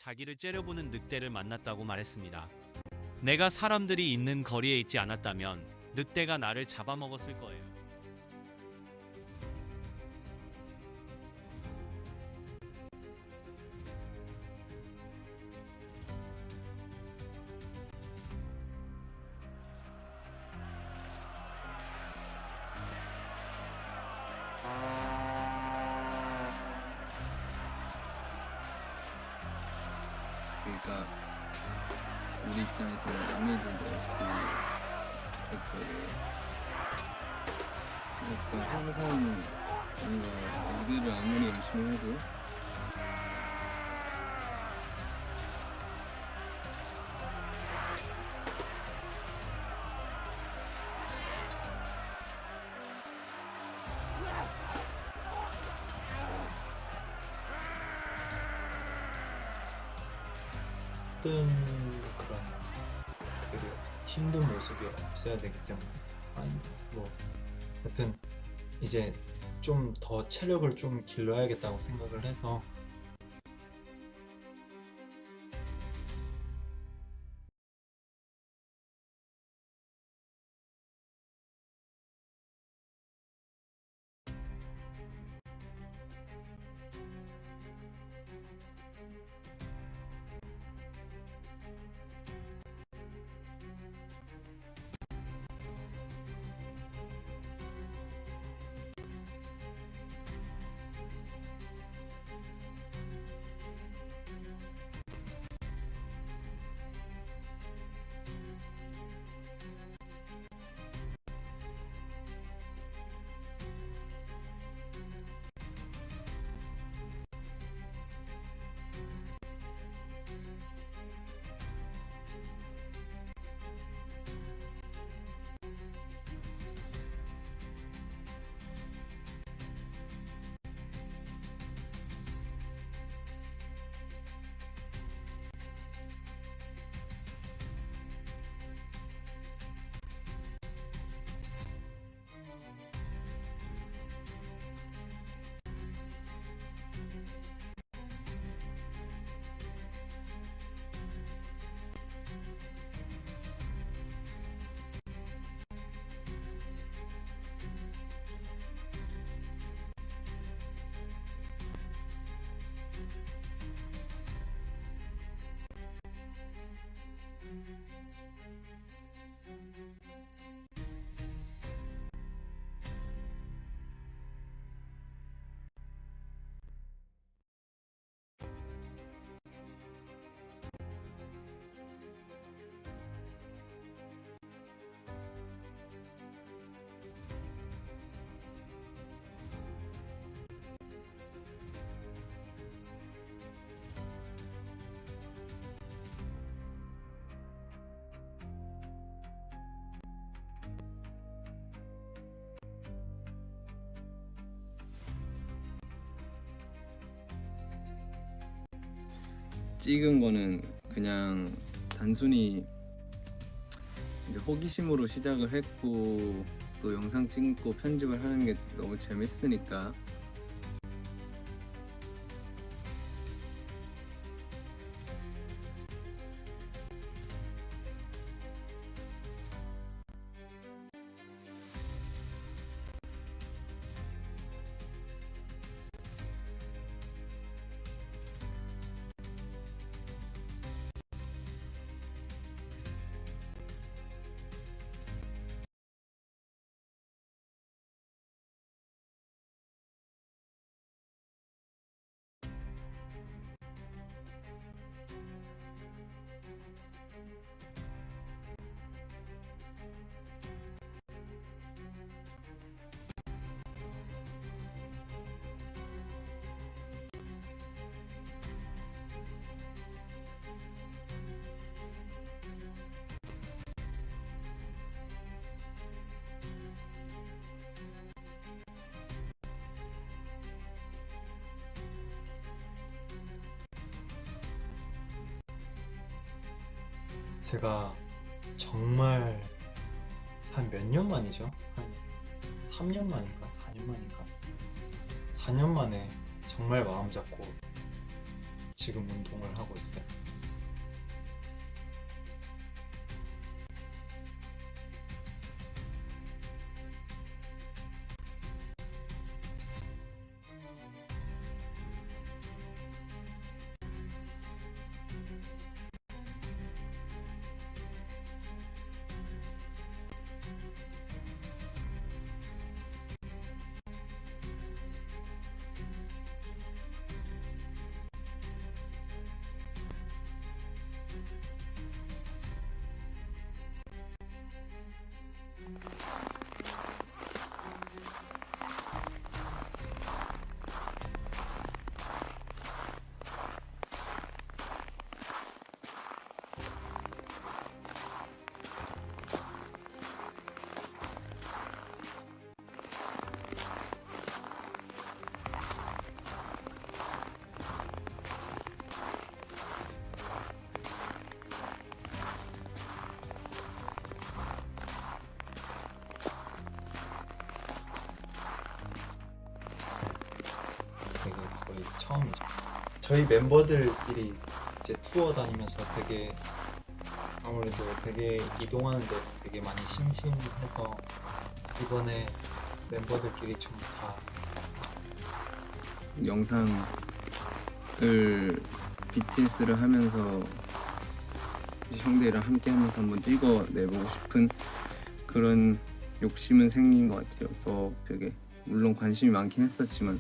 자기를 째려보는 늑대를 만났다고 말했습니다. 내가 사람들이 있는 거리에 있지 않았다면 늑대가 나를 잡아먹었을 거예요. 그러니까 우리 입장에서는 아무래도 그렇고 그러니까 항상 뭔가 우리를 아무리 열심히 해도 어떤 그런 되게 힘든 모습이 없어야 되기 때문에 아닌데 뭐 하여튼 이제 좀 더 체력을 좀 길러야겠다고 생각을 해서 찍은 거는 그냥 단순히 이제 호기심으로 시작을 했고 또 영상 찍고 편집을 하는 게 너무 재밌으니까 제가 정말 한 몇 년 만이죠? 한 3년 만인가? 4년 만인가? 4년 만에 정말 마음 잡고 지금 운동을 하고 있어요. 되게 거의 처음이죠. 저희 멤버들끼리 이제 투어 다니면서 되게 아무래도 되게 이동하는 데서 되게 많이 심심해서 이번에 멤버들끼리 전부 다 영상을 BTS를 하면서 형들이랑 함께 하면서 한번 찍어내보고 싶은 그런 욕심은 생긴 것 같아요. 되게 물론 관심이 많긴 했었지만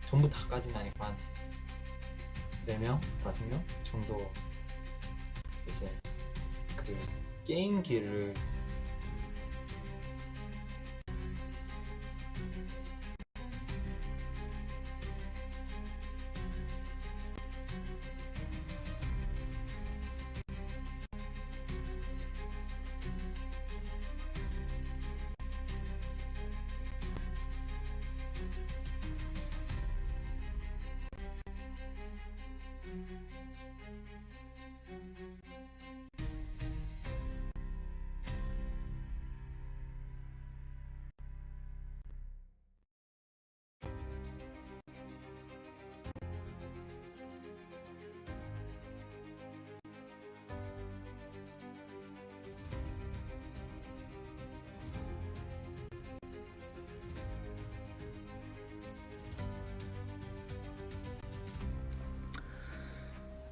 전부 다까지는 아니고 한 4명, 5명 정도 이제 그 게임기를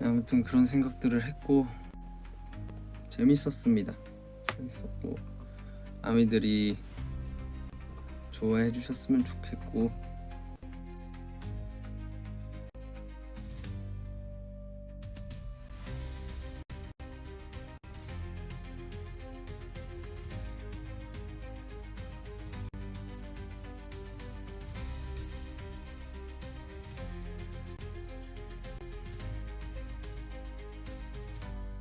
아무튼 그런 생각들을 했고 재밌었습니다. 재밌었고 아미들이 좋아해 주셨으면 좋겠고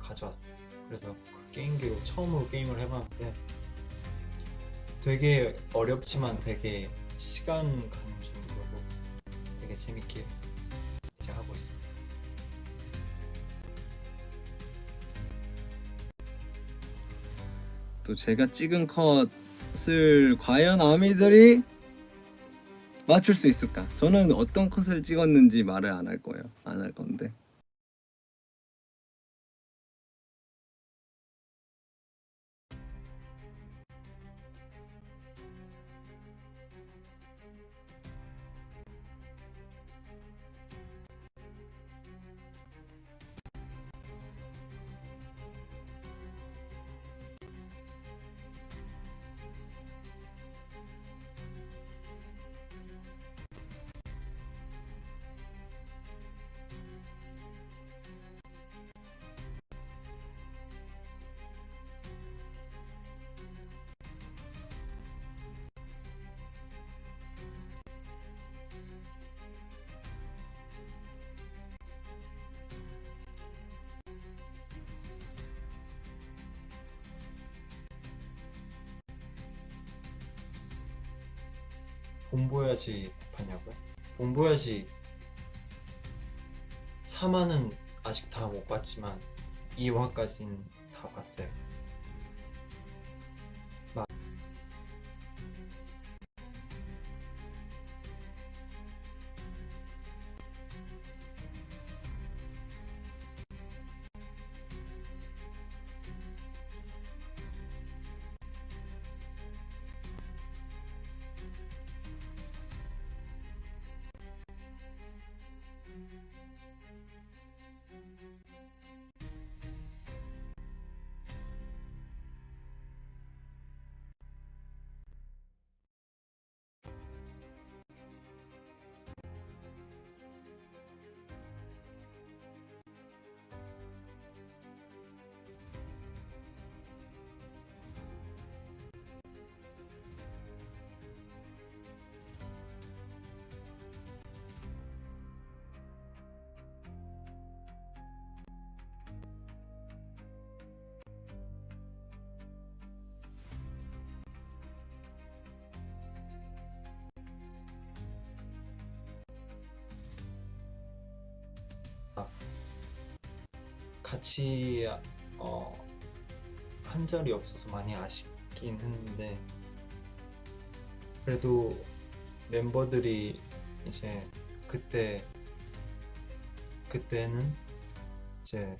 가져왔어요. 그래서 그 게임기로 처음으로 게임을 해봤는데 되게 어렵지만 되게 시간 가는 줄 모르고 되게 재밌게 이제 하고 있습니다. 또 제가 찍은 컷을 과연 아미들이 맞출 수 있을까? 저는 어떤 컷을 찍었는지 말을 안 할 거예요. 안 할 건데 본보야지 봤냐고요? 본보야지 3화는 아직 다 못 봤지만 2화까지는 다 봤어요. 같이 한 자리 없어서 많이 아쉽긴 했는데 그래도 멤버들이 이제 그때는 이제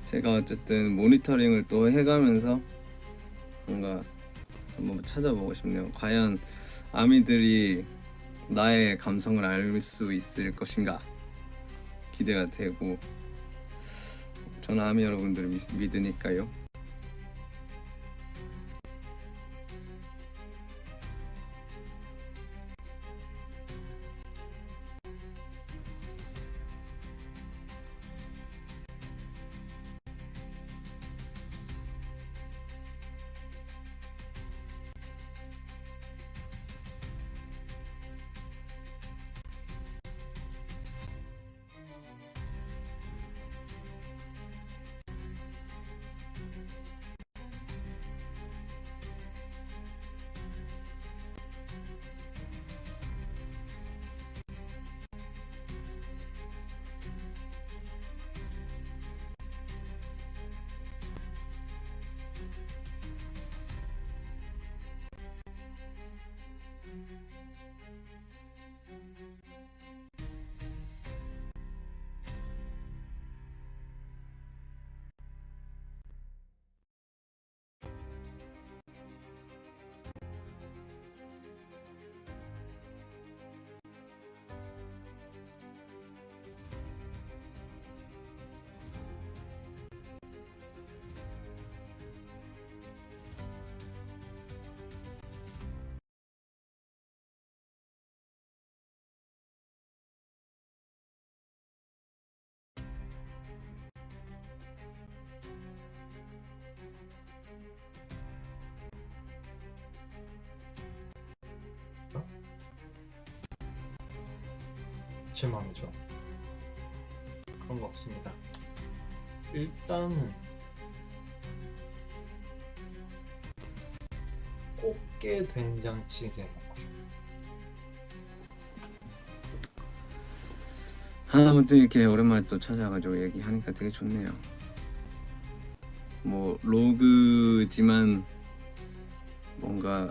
제가 어쨌든 모니터링을 또 해가면서 뭔가 한번 찾아보고 싶네요. 과연 아미들이 나의 감성을 알 수 있을 것인가 기대가 되고, 저는 아미 여러분들을 믿으니까요. 제 마음이죠. 그런 거 없습니다. 일단은 꽃게 된장찌개 먹고 싶어요. 아무튼 이렇게 오랜만에 또 찾아가지고 얘기하니까 되게 좋네요. 뭐 로그지만 뭔가